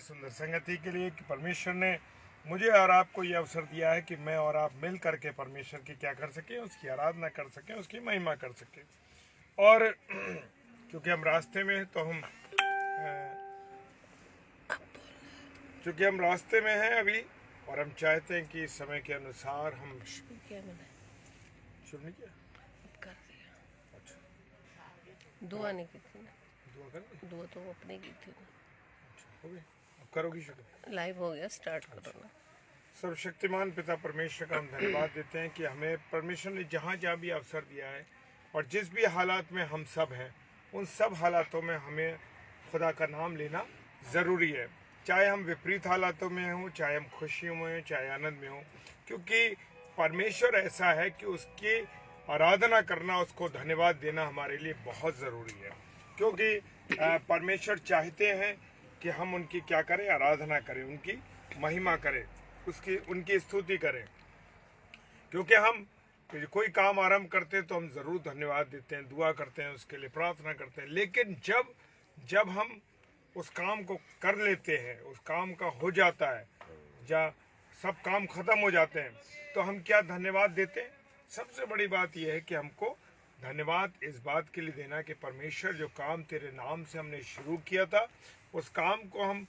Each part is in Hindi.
सुंदर संगति के लिए कि परमेश्वर ने मुझे और आपको ये अवसर दिया है कि मैं और आप मिल करके परमेश्वर की क्या कर सकें, उसकी आराधना कर सकें, उसकी महिमा कर सकें। और क्योंकि हम रास्ते में हैं तो रास्ते में हैं अभी, और हम चाहते हैं कि इस समय के अनुसार हम शुरू नहीं किया, कर दिया। अच्छा दुआ नहीं की थी ना, दुआ कर दी, दुआ तो वो अपने की थी ना। अच्छा हो गई, अब करोगी शुरू। लाइव हो गया, स्टार्ट करो ना। सर्वशक्तिमान पिता परमेश्वर का हम धन्यवाद देते हैं कि हमें परमेश्वर ने जहाँ जहाँ भी अवसर दिया है और जिस भी हालात में हम सब हैं, उन सब हालातों में हमें खुदा का नाम लेना ज़रूरी है। चाहे हम विपरीत हालातों में हों, चाहे हम खुशियों में हों, चाहे आनंद में हों, क्योंकि परमेश्वर ऐसा है कि उसकी आराधना करना, उसको धन्यवाद देना हमारे लिए बहुत ज़रूरी है। क्योंकि परमेश्वर चाहते हैं कि हम उनकी क्या करें, आराधना करें, उनकी महिमा करें, उनकी स्तुति करें। क्योंकि हम कोई काम आरंभ करते हैं तो हम ज़रूर धन्यवाद देते हैं, दुआ करते हैं, उसके लिए प्रार्थना करते हैं। लेकिन जब हम उस काम को कर लेते हैं, उस काम का हो जाता है, जब सब काम खत्म हो जाते हैं, तो हम क्या धन्यवाद देते हैं? सबसे बड़ी बात यह है कि हमको धन्यवाद इस बात के लिए देना कि परमेश्वर जो काम तेरे नाम से हमने शुरू किया था, उस काम को हम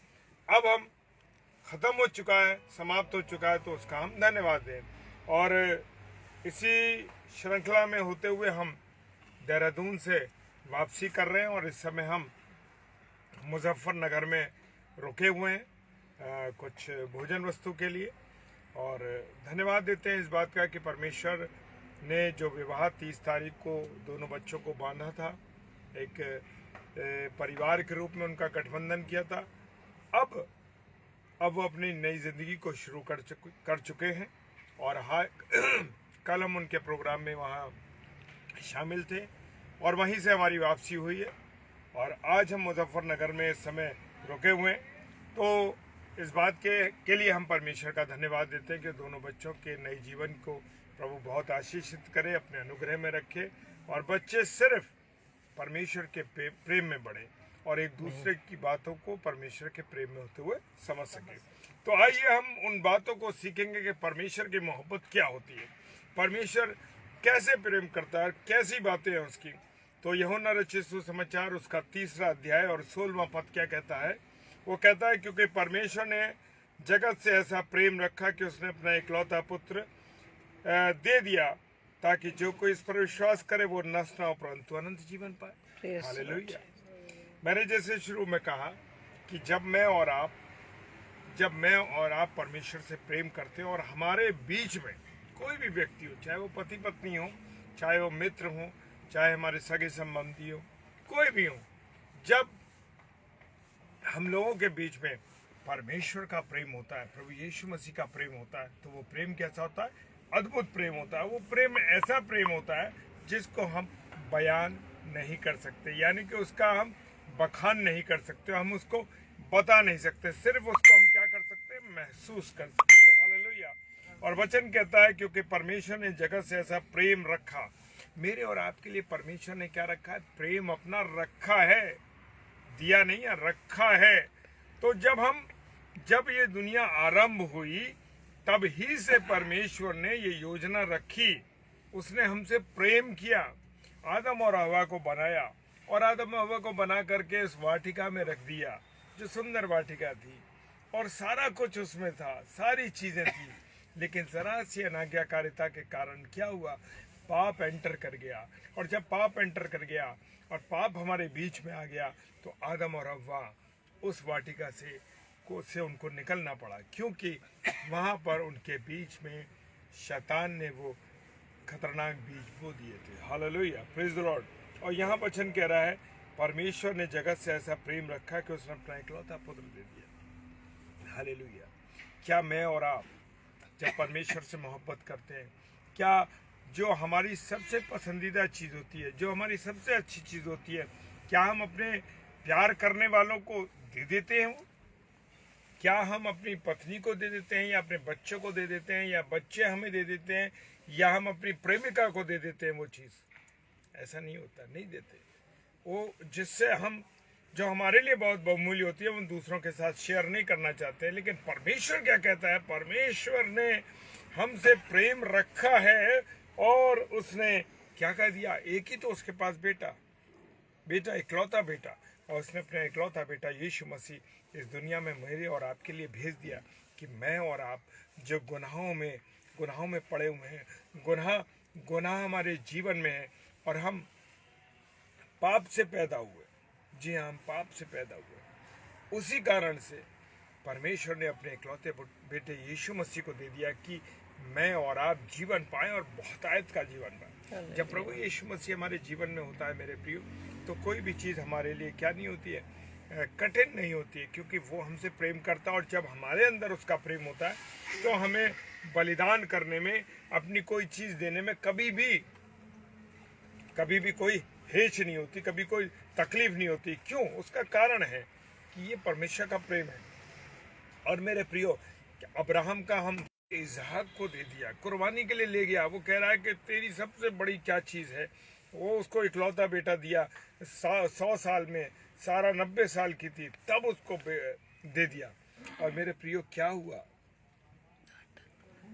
खत्म हो चुका है, समाप्त हो चुका है, तो उसका हम धन्यवाद दें। और इसी श्रृंखला में होते हुए हम देहरादून से वापसी कर रहे हैं और इस समय हम मुजफ्फरनगर में रुके हुए हैं कुछ भोजन वस्तु के लिए। और धन्यवाद देते हैं इस बात का कि परमेश्वर ने जो विवाह 30 तारीख को दोनों बच्चों को बांधा था, एक परिवार के रूप में उनका गठबंधन किया था, अब वो अपनी नई ज़िंदगी को शुरू कर चुके हैं। और कल हम उनके प्रोग्राम में वहाँ शामिल थे और वहीं से हमारी वापसी हुई है और आज हम मुजफ्फरनगर में इस समय रुके हुए हैं। तो इस बात के लिए हम परमेश्वर का धन्यवाद देते हैं कि दोनों बच्चों के नए जीवन को प्रभु बहुत आशीषित करे, अपने अनुग्रह में रखे और बच्चे सिर्फ परमेश्वर के प्रेम में बढ़े और एक दूसरे की बातों को परमेश्वर के प्रेम में होते हुए समझ सके। तो आइए हम उन बातों को सीखेंगे कि परमेश्वर की मोहब्बत क्या होती है, परमेश्वर कैसे प्रेम करता है, कैसी बातें हैं उसकी। तो यूहन्ना रचित सुसमाचार उसका 3 अध्याय और 16वां पद क्या कहता है? वो कहता है, क्योंकि परमेश्वर ने जगत से ऐसा प्रेम रखा कि उसने अपना इकलौता पुत्र दे दिया ताकि जो कोई इस पर विश्वास करे वो नष्ट ना हो परंतु अनंत जीवन पाए। हालेलुया। मैंने जैसे शुरू में कहा कि जब मैं और आप परमेश्वर से प्रेम करते हैं और हमारे बीच में कोई भी व्यक्ति हो, चाहे वो पति पत्नी हो, चाहे वो मित्र हो, चाहे हमारे सगे संबंधी हो, कोई भी हो, जब हम लोगों के बीच में परमेश्वर का प्रेम होता है, प्रभु यीशु मसीह का प्रेम होता है, तो वो प्रेम कैसा होता है? अद्भुत प्रेम होता है। वो प्रेम ऐसा प्रेम होता है जिसको हम बयान नहीं कर सकते, यानी कि उसका हम बखान नहीं कर सकते, हम उसको बता नहीं सकते, सिर्फ उसको हम क्या कर सकते हैं? महसूस कर सकते हैं। हालेलुया। और वचन कहता है, क्योंकि परमेश्वर ने जगत से ऐसा प्रेम रखा। मेरे और आपके लिए परमेश्वर ने क्या रखा है? प्रेम अपना रखा है, दिया नहीं है, रखा है। तो जब ये दुनिया आरंभ हुई तब ही से परमेश्वर ने ये योजना रखी, उसने हमसे प्रेम किया, आदम और हवा को बनाया और आदम और हवा को बना करके इस वाटिका में रख दिया, जो सुंदर वाटिका थी और सारा कुछ उसमें था, सारी चीजें थी। लेकिन जरा सी अनाज्ञाकारिता के कारण क्या हुआ? पाप एंटर कर गया। और जब पाप एंटर कर गया और पाप हमारे बीच में आ गया तो आदम और हव्वा उस वाटिका से उनको निकलना पड़ा, क्योंकि वहाँ पर उनके बीच में शैतान ने वो खतरनाक बीज बो दिए थे। Hallelujah, praise the Lord. और यहाँ वचन कह रहा है, परमेश्वर ने जगत से ऐसा प्रेम रखा कि उसने अपना इकलौता पुत्र दे दिया। हालेलुया। क्या मैं और आप जब परमेश्वर से मोहब्बत करते हैं, क्या जो हमारी सबसे पसंदीदा चीज़ होती है, जो हमारी सबसे अच्छी चीज़ होती है, क्या हम अपने प्यार करने वालों को दे देते हैं? क्या हम अपनी पत्नी को दे देते हैं या अपने बच्चों को दे देते हैं या बच्चे हमें दे देते हैं या हम अपनी प्रेमिका को दे देते हैं वो चीज़? ऐसा नहीं होता, नहीं देते। वो जिससे हम जो हमारे लिए बहुत बहुमूल्य होती है वो दूसरों के साथ शेयर नहीं करना चाहते। लेकिन परमेश्वर क्या कहता है? परमेश्वर ने हमसे प्रेम रखा है और उसने क्या कह दिया? एक ही तो उसके पास बेटा, इकलौता बेटा, और उसने अपना इकलौता बेटा यीशु मसीह इस दुनिया में मेरे और आपके लिए भेज दिया कि मैं और आप जो गुनाहों में पड़े हुए हैं, गुनाह हमारे जीवन में है और हम पाप से पैदा हुए, जी हाँ, हम पाप से पैदा हुए, उसी कारण से परमेश्वर ने अपने इकलौते बेटे यीशु मसीह को दे दिया कि मैं और आप जीवन पाएं और बहुतायत का जीवन पाएं। जब प्रभु यीशु मसीह हमारे जीवन में होता है मेरे प्रियो, तो कोई भी चीज़ हमारे लिए क्या नहीं होती है, कठिन नहीं होती है, क्योंकि वो हमसे प्रेम करता है। और जब हमारे अंदर उसका प्रेम होता है तो हमें बलिदान करने में, अपनी कोई चीज़ देने में कभी भी कोई हेच नहीं होती, कभी कोई तकलीफ नहीं होती। क्यों? उसका कारण है कि ये परमेश्वर का प्रेम है। और मेरे प्रियो, अब्राहम का हम इसहाक को दे दिया, कुर्बानी के लिए ले गया। वो कह रहा है कि तेरी सबसे बड़ी क्या चीज़ है? वो उसको इकलौता बेटा दिया। 100 साल में सारा 90 साल की थी, तब उसको दे दिया। और मेरे प्रियो क्या हुआ?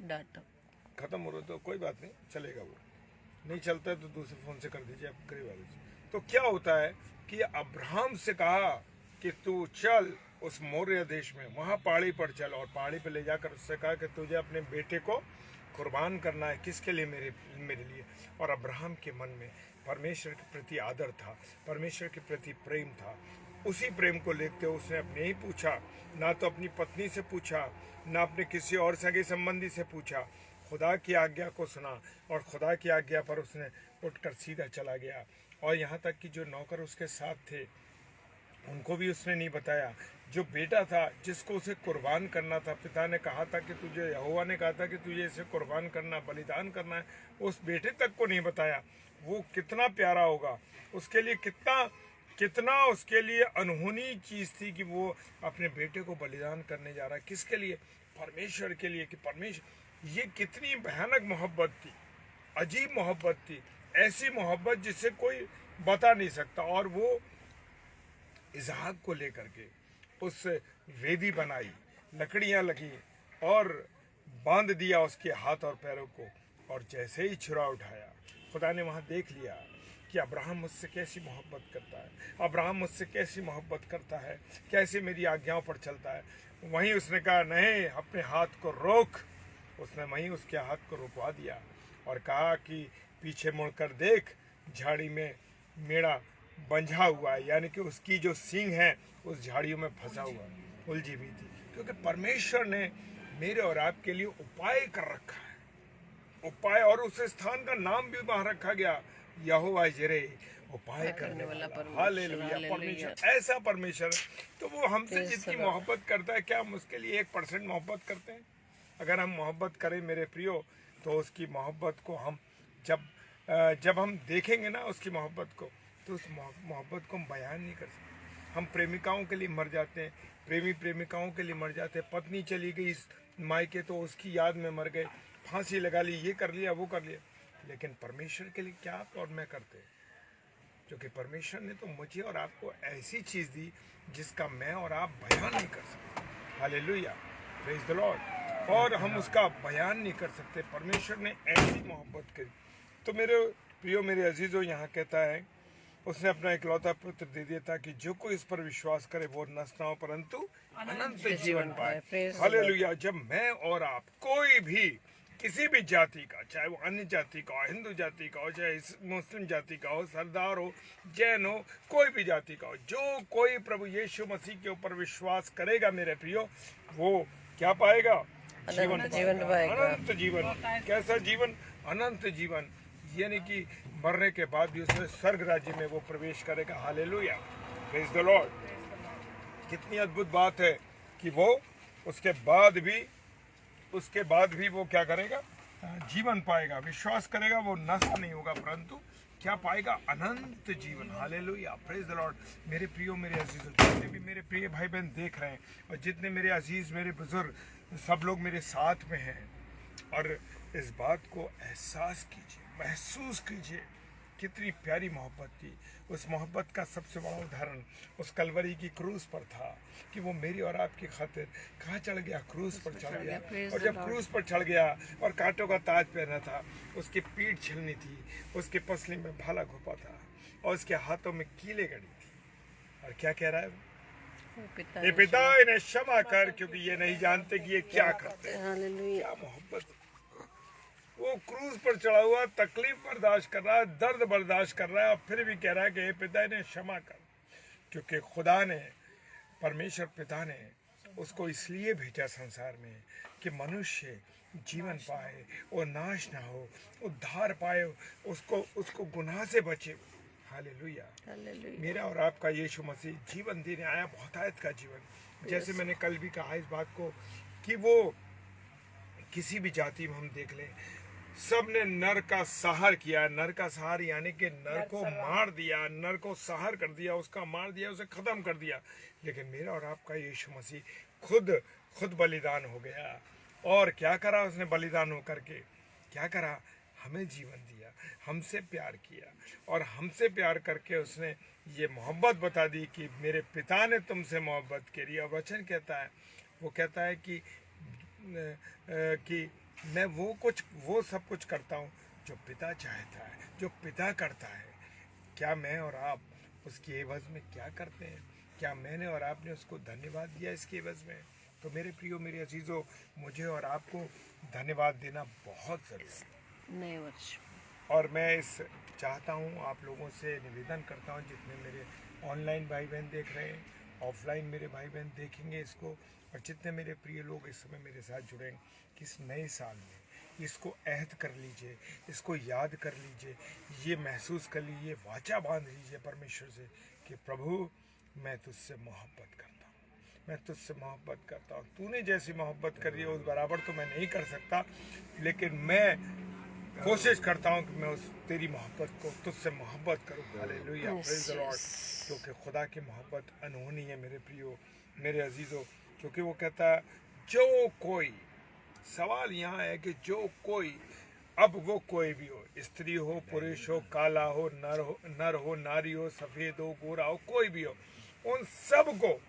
डाटा खत्म हो रहा, तो कोई बात नहीं, चलेगा। वो नहीं चलता है तो दूसरे फोन से कर दीजिए आप, गरीब वाले से। तो क्या होता है कि अब्राहम से कहा कि तू चल उस मौर्य देश में, वहाँ पहाड़ी पर चल, और पहाड़ी पर ले जाकर उससे कहा कि तुझे अपने बेटे को कुर्बान करना है। किसके लिए? मेरे लिए। और अब्राहम के मन में परमेश्वर के प्रति आदर था, परमेश्वर के प्रति प्रेम था। उसी प्रेम को लेते हुए उसने अपने ही पूछा, ना तो अपनी पत्नी से पूछा, ना अपने किसी और सगे संबंधी से पूछा। खुदा की आज्ञा को सुना और खुदा की आज्ञा पर उसने उठकर सीधा चला गया। और यहाँ तक कि जो नौकर उसके साथ थे उनको भी उसने नहीं बताया। जो बेटा था जिसको उसे कुर्बान करना था, पिता ने कहा था कि तुझे, यहोवा ने कहा था कि तुझे इसे कुर्बान करना, बलिदान करना है, उस बेटे तक को नहीं बताया। वो कितना प्यारा होगा उसके लिए, कितना उसके लिए अनहोनी चीज़ थी कि वो अपने बेटे को बलिदान करने जा रहा है। किसके लिए? परमेश्वर के लिए। कि परमेश्वर, ये कितनी भयानक मोहब्बत थी, अजीब मोहब्बत थी, ऐसी मोहब्बत जिसे कोई बता नहीं सकता। और वो इसहाक को लेकर के उस वेदी बनाई, लकड़ियां लगी और बांध दिया उसके हाथ और पैरों को। और जैसे ही छुरा उठाया, खुदा ने वहां देख लिया कि अब्राहम मुझसे कैसी मोहब्बत करता है, अब्राहम मुझसे कैसी मोहब्बत करता है, कैसे मेरी आज्ञाओं पर चलता है। वहीं उसने कहा, नहीं, अपने हाथ को रोक। उसने वहीं उसके हाथ को रुकवा दिया और कहा कि पीछे मुड़कर देख, झाड़ी में मेढ़ा बंझा हुआ है, यानी कि उसकी जो सींग है उस झाड़ियों में फंसा हुआ, उलझी हुई थी। क्योंकि परमेश्वर ने मेरे और आपके लिए उपाय कर रखा है, उपाय। और उस स्थान का नाम भी वहां रखा गया, यहोवा जिरे, उपाय करने वाला। हालेलुया। परमेश्वर ऐसा परमेश्वर, तो वो हमसे जितनी मोहब्बत करता है, क्या हम उसके लिए 1% मोहब्बत करते हैं? अगर हम मोहब्बत करें मेरे प्रियो, तो उसकी मोहब्बत को हम जब हम देखेंगे ना उसकी मोहब्बत को, तो उस मोहब्बत को हम बयान नहीं कर सकते। हम प्रेमिकाओं के लिए मर जाते हैं, प्रेमिकाओं के लिए मर जाते हैं। पत्नी चली गई मायके तो उसकी याद में मर गए, फांसी लगा ली, ये कर लिया, वो कर लिया। लेकिन परमेश्वर के लिए क्या आप और मैं करते हैं? क्योंकि परमेश्वर ने तो मुझे और आपको ऐसी चीज़ दी जिसका मैं और आप बयान नहीं कर सकते। Hallelujah, praise the Lord. और हम उसका बयान नहीं कर सकते। परमेश्वर ने ऐसी मोहब्बत करी। तो मेरे प्रियो, मेरे अजीजों, यहाँ कहता है उसने अपना इकलौता पुत्र दे दिया ताकि जो कोई इस पर विश्वास करे वो नष्ट ना हो परंतु अनंत जीवन पाए। हालेलुया। जब मैं और आप, कोई भी किसी भी जाति का, चाहे वो अन्य जाति का हो, हिंदू जाति का हो, चाहे मुस्लिम जाति का हो, सरदार हो, जैन हो, कोई भी जाति का हो, जो कोई प्रभु यीशु मसीह के ऊपर विश्वास करेगा मेरे प्रियो, वो क्या पाएगा? जीवन पाएगा, अनंत जीवन। कैसा जीवन? अनंत जीवन, यानी कि मरने के बाद भी उसमें स्वर्ग राज्य में वो प्रवेश करेगा। Hallelujah, praise the Lord. कितनी अद्भुत बात है कि वो उसके बाद भी वो क्या करेगा? जीवन पाएगा। विश्वास करेगा, वो नष्ट नहीं होगा परंतु क्या पाएगा? अनंत जीवन। Hallelujah, praise the Lord. मेरे प्रियो, मेरे अजीजों, जितने भी मेरे प्रिय भाई बहन देख रहे हैं और जितने मेरे अजीज, मेरे बुजुर्ग, सब लोग मेरे साथ में हैं, और इस बात को एहसास कीजिए, महसूस कीजिए कितनी प्यारी मोहब्बत थी। उस मोहब्बत का सबसे बड़ा उदाहरण उस कलवरी की क्रूज पर था कि वो मेरी और आपकी खातिर कहाँ चढ़ गया, क्रूज पर चढ़ गया। Praise और the जब Lord. क्रूज पर चढ़ गया और कांटों का ताज पहना था, उसकी पीठ छिलनी थी, उसके पसली में भाला घुपा था और उसके हाथों में कीले गड़ी थी। और क्या कह रहा है वो? वो पिता ये ने पिता इन्हें क्षमा कर, क्योंकि ये नहीं जानते कि ये क्या करते हैं। हालेलुया। क्या मोहब्बत! वो क्रूज पर चढ़ा हुआ तकलीफ बर्दाश्त कर रहा है, दर्द बर्दाश्त कर रहा है, और फिर भी कह रहा है कि हे पिता इन्हें क्षमा कर, क्योंकि खुदा ने, परमेश्वर पिता ने उसको इसलिए भेजा संसार में कि मनुष्य जीवन पाए और नाश ना हो, उद्धार पाए, उसको गुनाह से बचे। हालेलुया। हालेलुया। मेरा और आपका यीशु मसीह जीवन देने आया, बहुतायत का जीवन। जैसे मैंने कल भी कहा इस बात को कि वो किसी भी जाति में हम देख लें, सब ने नर का सहार किया। नर का सहार यानी कि नर को मार दिया, नर को सहार कर दिया, उसका मार दिया, उसे खत्म कर दिया। लेकिन मेरा और आपका यीशु मसीह खुद बलिदान हो गया। और क्या करा उसने बलिदान होकर के? क्या करा? हमें जीवन दिया, हमसे प्यार किया, और हमसे प्यार करके उसने ये मोहब्बत बता दी कि मेरे पिता ने तुमसे मोहब्बत करी। और वचन कहता है, वो कहता है कि मैं वो सब कुछ करता हूँ जो पिता चाहता है, जो पिता करता है। क्या मैं और आप उसके एवज में क्या करते हैं? क्या मैंने और आपने उसको धन्यवाद दिया इसके एवज में? तो मेरे प्रियो, मेरे अजीजों, मुझे और आपको धन्यवाद देना बहुत ज़रूरी है। नए वर्ष और मैं इस चाहता हूँ, आप लोगों से निवेदन करता हूँ, जितने मेरे ऑनलाइन भाई बहन देख रहे हैं, ऑफलाइन मेरे भाई बहन देखेंगे इसको, और जितने मेरे प्रिय लोग इस समय मेरे साथ जुड़ेंगे, कि इस नए साल में इसको अहद कर लीजिए, इसको याद कर लीजिए, ये महसूस कर लीजिए, वाचा बांध लीजिए परमेश्वर से कि प्रभु, मैं तुझसे मोहब्बत करता हूँ, मैं तुझसे मोहब्बत करता हूँ। तूने जैसी मोहब्बत करी है उस बराबर तो मैं नहीं कर सकता, लेकिन मैं कोशिश करता हूँ कि मैं उस तेरी मोहब्बत को, तुझसे मोहब्बत करूँ। Hallelujah, praise the Lord. क्योंकि खुदा की मोहब्बत अनहोनी है मेरे प्रियो, मेरे अजीज़ों। क्योंकि वो कहता है जो कोई, सवाल यहाँ है कि जो कोई, अब वो कोई भी हो, स्त्री हो, पुरुष हो, काला हो, नर हो, नारी हो, सफ़ेद हो, गोरा हो, कोई भी हो, उन सब को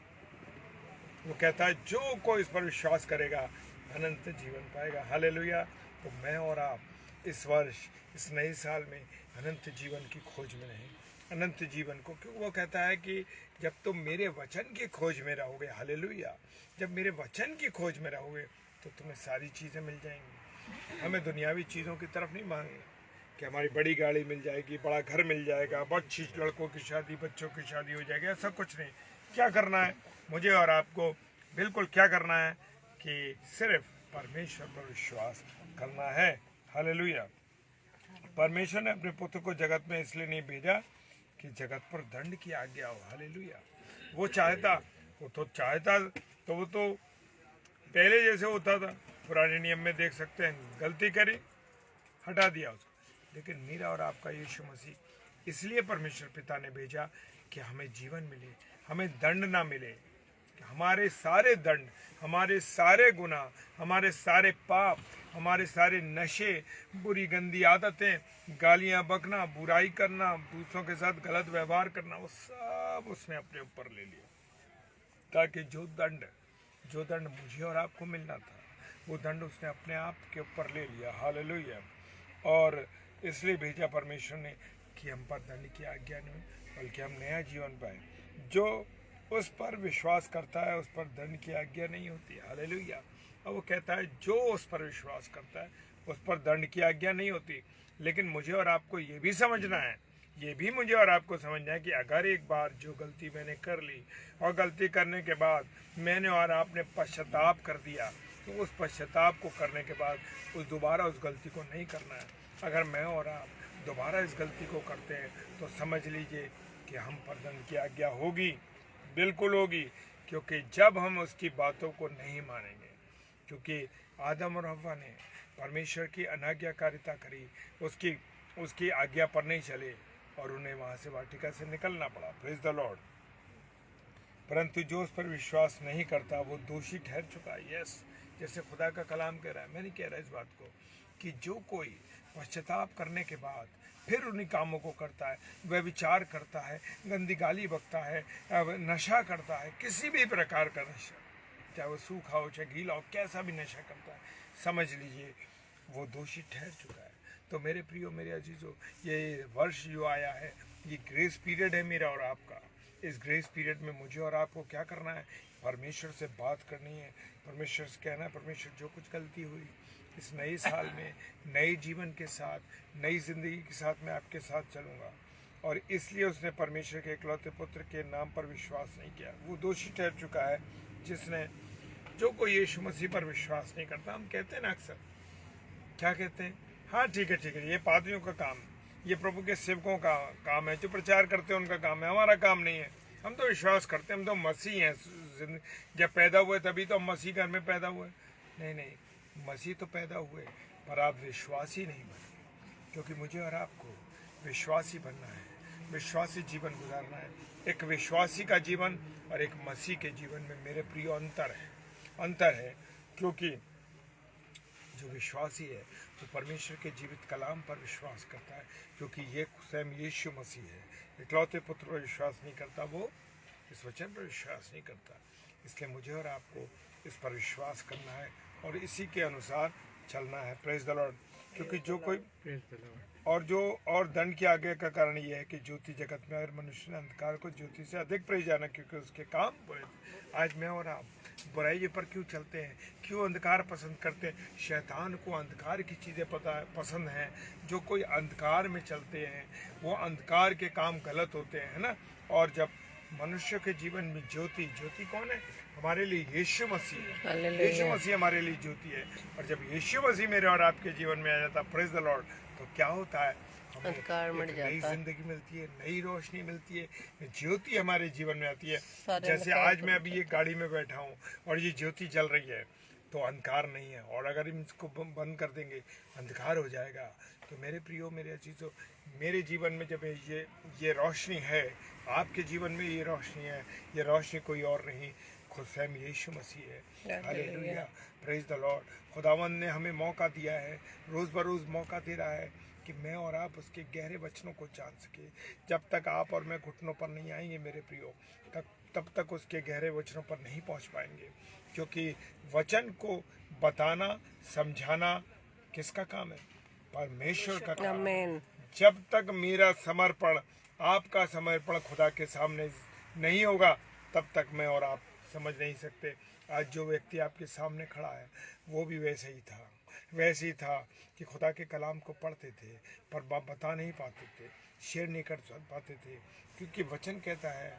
वो कहता है जो कोई इस पर विश्वास करेगा अनंत जीवन पाएगा। हालेलुया। तो मैं और आप इस वर्ष, इस नए साल में अनंत जीवन की खोज में रहें, अनंत जीवन को। क्योंकि वो कहता है कि जब तुम मेरे वचन की खोज में रहोगे, हालेलुया, जब मेरे वचन की खोज में रहोगे तो तुम्हें सारी चीज़ें मिल जाएंगी। हमें दुनियावी चीज़ों की तरफ नहीं भागना कि हमारी बड़ी गाड़ी मिल जाएगी, बड़ा घर मिल जाएगा, अच्छी लड़कों की शादी, बच्चों की शादी हो जाएगी, ऐसा कुछ नहीं। क्या करना है मुझे और आपको? बिल्कुल क्या करना है कि सिर्फ परमेश्वर पर विश्वास करना है। हालेलुया। परमेश्वर ने अपने पुत्र को जगत में इसलिए नहीं भेजा कि जगत पर दंड की आज्ञा हो। हालेलुया। वो चाहता तो वो तो पहले जैसे होता था, पुराने नियम में देख सकते हैं, गलती करी, हटा दिया उसको। लेकिन मेरा और आपका यीशु मसीह इसलिए परमेश्वर पिता ने भेजा कि हमें जीवन मिले, हमें दंड ना मिले। हमारे सारे दंड, हमारे सारे गुनाह, हमारे सारे पाप, हमारे सारे नशे, बुरी गंदी आदतें, गालियां बकना, बुराई करना, दूसरों के साथ गलत व्यवहार करना, वो सब उसने अपने ऊपर ले लिया, ताकि जो दंड मुझे और आपको मिलना था, वो दंड उसने अपने आप के ऊपर ले लिया। हालेलुया। और इसलिए भेजा परमेश्वर ने कि हम पर दंड की आज्ञा नहीं, बल्कि हम नया जीवन पाए। जो उस पर विश्वास करता है उस पर दंड की आज्ञा नहीं होती। हालेलुया। और वो कहता है जो उस पर विश्वास करता है उस पर दंड की आज्ञा नहीं होती। लेकिन मुझे और आपको ये भी समझना है, ये भी मुझे और आपको समझना है कि अगर एक बार जो गलती मैंने कर ली और गलती करने के बाद मैंने और आपने पश्चाताप कर दिया, तो उस पश्चाताप को करने के बाद दोबारा उस गलती को नहीं करना है। अगर मैं और आप दोबारा इस गलती को करते हैं तो समझ लीजिए कि हम पर दंड की आज्ञा होगी, बिल्कुल होगी। क्योंकि जब हम उसकी बातों को नहीं मानेंगे, क्योंकि आदम और हव्वा ने परमेश्वर की अनाज्ञाकारिता करी, उसकी आज्ञा पर नहीं चले और उन्हें वहाँ से वाटिका से निकलना पड़ा। Praise the Lord. परंतु जो उस पर विश्वास नहीं करता वो दोषी ठहर चुका है। यस, जैसे खुदा का कलाम कह रहा है, मैं नहीं कह रहा इस बात को, कि जो कोई पश्चाताप करने के बाद फिर उन्हीं कामों को करता है, वह विचार करता है, गंदी गाली बकता है, नशा करता है, किसी भी प्रकार का नशा, चाहे वो सूखा हो चाहे गीला हो, कैसा भी नशा करता है, समझ लीजिए वो दोषी ठहर चुका है। तो मेरे प्रियो, मेरे अजीजों, ये वर्ष जो आया है, ये ग्रेस पीरियड है मेरा और आपका। इस ग्रेस पीरियड में मुझे और आपको क्या करना है? परमेश्वर से बात करनी है, परमेश्वर से कहना है, परमेश्वर जो कुछ गलती हुई इस नए साल में, नए जीवन के साथ, नई जिंदगी के साथ मैं आपके साथ चलूँगा। और इसलिए उसने परमेश्वर के इकलौते पुत्र के नाम पर विश्वास नहीं किया। वो दोषी ठहर चुका है जिसने, जो कोई यीशु मसीह पर विश्वास नहीं करता। हम कहते हैं ना अक्सर, क्या कहते हैं, हाँ ठीक है, ये पादरियों का काम, ये प्रभु के सेवकों का काम है, जो प्रचार करते हैं उनका काम है, हमारा काम नहीं है। हम तो विश्वास करते हैं, हम तो मसीह हैं। जब पैदा हुए तभी तो हम मसीह घर में पैदा हुए। नहीं, मसीह तो पैदा हुए, पर आप विश्वासी नहीं बने, क्योंकि मुझे और आपको विश्वासी बनना है, विश्वासी जीवन गुजारना है। एक विश्वासी का जीवन और एक मसीह के जीवन में मेरे प्रिय अंतर है, क्योंकि जो विश्वासी है वो परमेश्वर के जीवित कलाम पर विश्वास करता है, क्योंकि ये स्वयं यीशु मसीह है। इकलौते पुत्र पर विश्वास नहीं करता, वो इस वचन पर विश्वास नहीं करता। इसलिए मुझे और आपको इस पर विश्वास करना है और इसी के अनुसार चलना है। Praise the Lord. क्योंकि जो कोई और दंड की आज्ञा का कारण यह है कि ज्योति जगत में और मनुष्य ने अंधकार को ज्योति से अधिक प्रिय जाना, क्योंकि उसके काम बुरे। आज मैं और आप बुराई पर क्यों चलते हैं, क्यों अंधकार पसंद करते हैं? शैतान को अंधकार की चीज़ें पसंद हैं। जो कोई अंधकार में चलते हैं वो अंधकार के काम गलत होते हैं, है ना। और जब मनुष्य के जीवन में ज्योति कौन है? हमारे लिए यीशु मसीह है। यीशु मसीह हमारे लिए ज्योति है। और जब यीशु मसीह मेरे और आपके जीवन में आ जाता, प्रेज द लॉर्ड, तो क्या होता है? अंधकार मिट जाता है, नई जिंदगी मिलती है, नई रोशनी मिलती है, ज्योति हमारे जीवन में आती है। जैसे आज मैं अभी एक गाड़ी में बैठा हूँ और ये ज्योति जल रही है, तो अंधकार नहीं है। और अगर इसको बंद कर देंगे अंधकार हो जाएगा। तो मेरे प्रियो, मेरे अजीजों, मेरे जीवन में जब ये रोशनी है, आपके जीवन में ये रोशनी है, ये रोशनी कोई और नहीं, खुद स्वयं यीशु मसीह है। Hallelujah, praise the Lord. खुदावंद ने हमें मौका दिया है, रोज़ बरोज़ मौका दे रहा है कि मैं और आप उसके गहरे वचनों को जान सके। जब तक आप और मैं घुटनों पर नहीं आएंगे मेरे प्रियो, तब तक उसके गहरे वचनों पर नहीं पहुंच पाएंगे। क्योंकि वचन को बताना, समझाना किसका काम है? परमेश्वर का काम है। जब तक मेरा समर्पण, आपका समर्पण खुदा के सामने नहीं होगा, तब तक मैं और आप समझ नहीं सकते। आज जो व्यक्ति आपके सामने खड़ा है वो भी वैसे ही था कि खुदा के कलाम को पढ़ते थे पर बता नहीं पाते थे, शेयर नहीं कर पाते थे, क्योंकि वचन कहता है,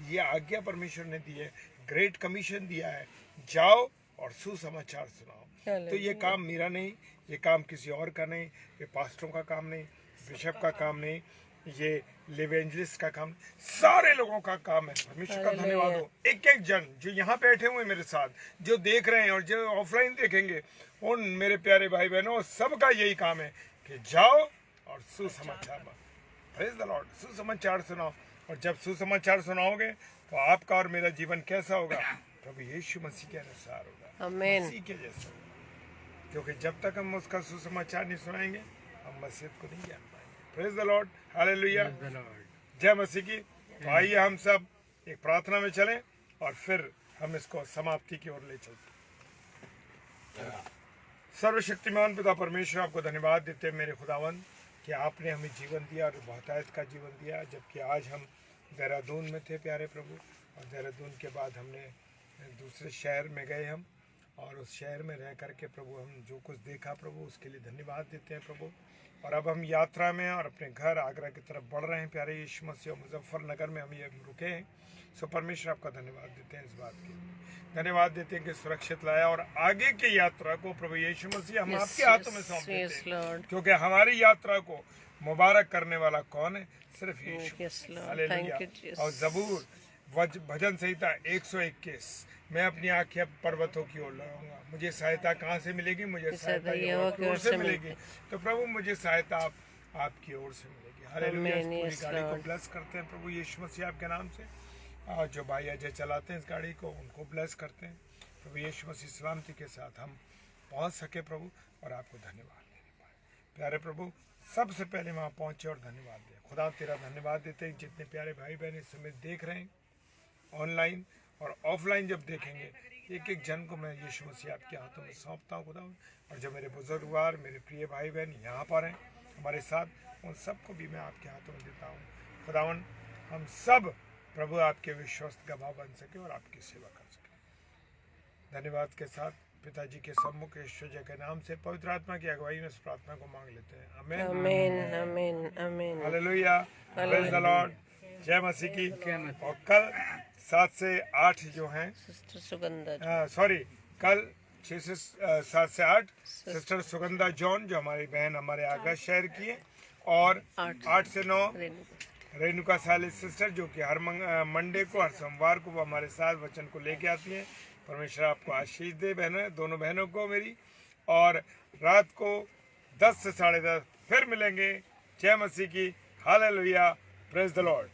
ये आज्ञा परमेश्वर ने दी है, ग्रेट कमीशन दिया है, जाओ और सुसमाचार सुनाओ। तो ये काम मेरा नहीं, ये काम किसी और का नहीं, ये पास्टरों का काम नहीं, बिशप का काम नहीं, ये लिवेंजलिस्ट का काम, सारे लोगों का काम है। परमेश्वर का धन्यवाद हो। एक एक जन जो यहाँ बैठे हुए मेरे साथ, जो देख रहे हैं और जो ऑफलाइन देखेंगे, उन मेरे प्यारे भाई बहनों, सबका यही काम है कि जाओ और सुसमाचार, प्रेज द लॉर्ड, सुसमाचार सुनाओ। और जब सुसमाचार सुनाओगे तो आपका और मेरा जीवन कैसा होगा? प्रभु यीशु मसीह के अनुसार होगा, मसीह के जैसा होगा। क्योंकि जब तक हम उसका सुसमाचार नहीं सुनाएंगे, हम मसीह को नहीं जान पाएंगे। प्रेज द लॉर्ड, हालेलुया, जय मसीह की। तो आइए हम सब एक प्रार्थना में चलें और फिर हम इसको समाप्ति की ओर ले चलते हैं। सर्वशक्तिमान पिता परमेश्वर, आपको धन्यवाद देते हैं मेरे खुदावंद कि आपने हमें जीवन दिया और बहुतायत का जीवन दिया। जबकि आज हम देहरादून में थे प्यारे प्रभु, और देहरादून के बाद हमने दूसरे शहर में गए हम, और उस शहर में रह करके प्रभु हम जो कुछ देखा प्रभु, उसके लिए धन्यवाद देते हैं प्रभु। और अब हम यात्रा में और अपने घर आगरा की तरफ बढ़ रहे हैं प्यारे यीशु मसीह। मुजफ्फरनगर में हम ये रुके हैं। सो परमेश्वर आपका धन्यवाद देते हैं, इस बात के धन्यवाद देते हैं कि सुरक्षित लाया। और आगे की यात्रा को प्रभु यीशु मसीह हम आपके हाथों में सौंप देते हैं, क्योंकि हमारी यात्रा को मुबारक करने वाला कौन है? सिर्फ यीशु। हालेलुया। और जबूर भजन संहिता 121, मैं अपनी आंखें पर्वतों की ओर लगाऊंगा, मुझे सहायता कहाँ से मिलेगी? मुझे सहायता यहोवा की ओर से मिलेगी। तो प्रभु मुझे सहायता आपकी ओर से मिलेगी। हालेलुया। इस पूरी गाड़ी को ब्लेस करते हैं प्रभु यीशु मसीह आपके नाम से। और जो भाई अजय चलाते हैं इस गाड़ी को, उनको ब्लेस करते हैं प्रभु यीशु मसीह। सलामती के साथ हम पहुंच सके प्रभु, और आपको धन्यवाद देने पाए। प्यारे प्रभु, सबसे पहले वहाँ पहुँचे और धन्यवाद दिया। खुदा तेरा धन्यवाद देते हैं, जितने प्यारे भाई बहन इस समय देख रहे हैं ऑनलाइन और ऑफलाइन, जब देखेंगे एक एक जन को मैं यीशु मसीह आपके हाथों में सौंपता हूँ खुदा। और जो मेरे बुजुर्गवार, मेरे प्रिय भाई बहन यहाँ पर हैं हमारे साथ, उन सबको भी मैं आपके हाथों में देता हूँ खुदावन। हम सब प्रभु आपके विश्वस्त गवाह बन सके और आपकी सेवा कर सके। धन्यवाद के साथ पिताजी के सम्मुख ईश्वर के नाम से पवित्र आत्मा की अगुवाई में इस प्रार्थना को मांग लेते हैं। आमीन आमीन आमीन आमीन। हालेलुया, प्रेज द लॉर्ड, जय मसीह की। और कल 7 से 8 जो हैं, सिस्टर सुगंधा सॉरी कल 6 से 7 से 8 सिस्टर सुगंधा जॉन जो हमारी बहन हमारे आगरा शहर की है, और 8 से 9 रेणुका सालिस सिस्टर जो कि हर मंडे को, हर सोमवार को वो हमारे साथ वचन को लेके आती हैं। परमेश्वर आपको आशीष दे बहनों, दोनों बहनों को मेरी। और रात को 10 से 10:30 फिर मिलेंगे। जय मसीह की। Hallelujah, praise the Lord.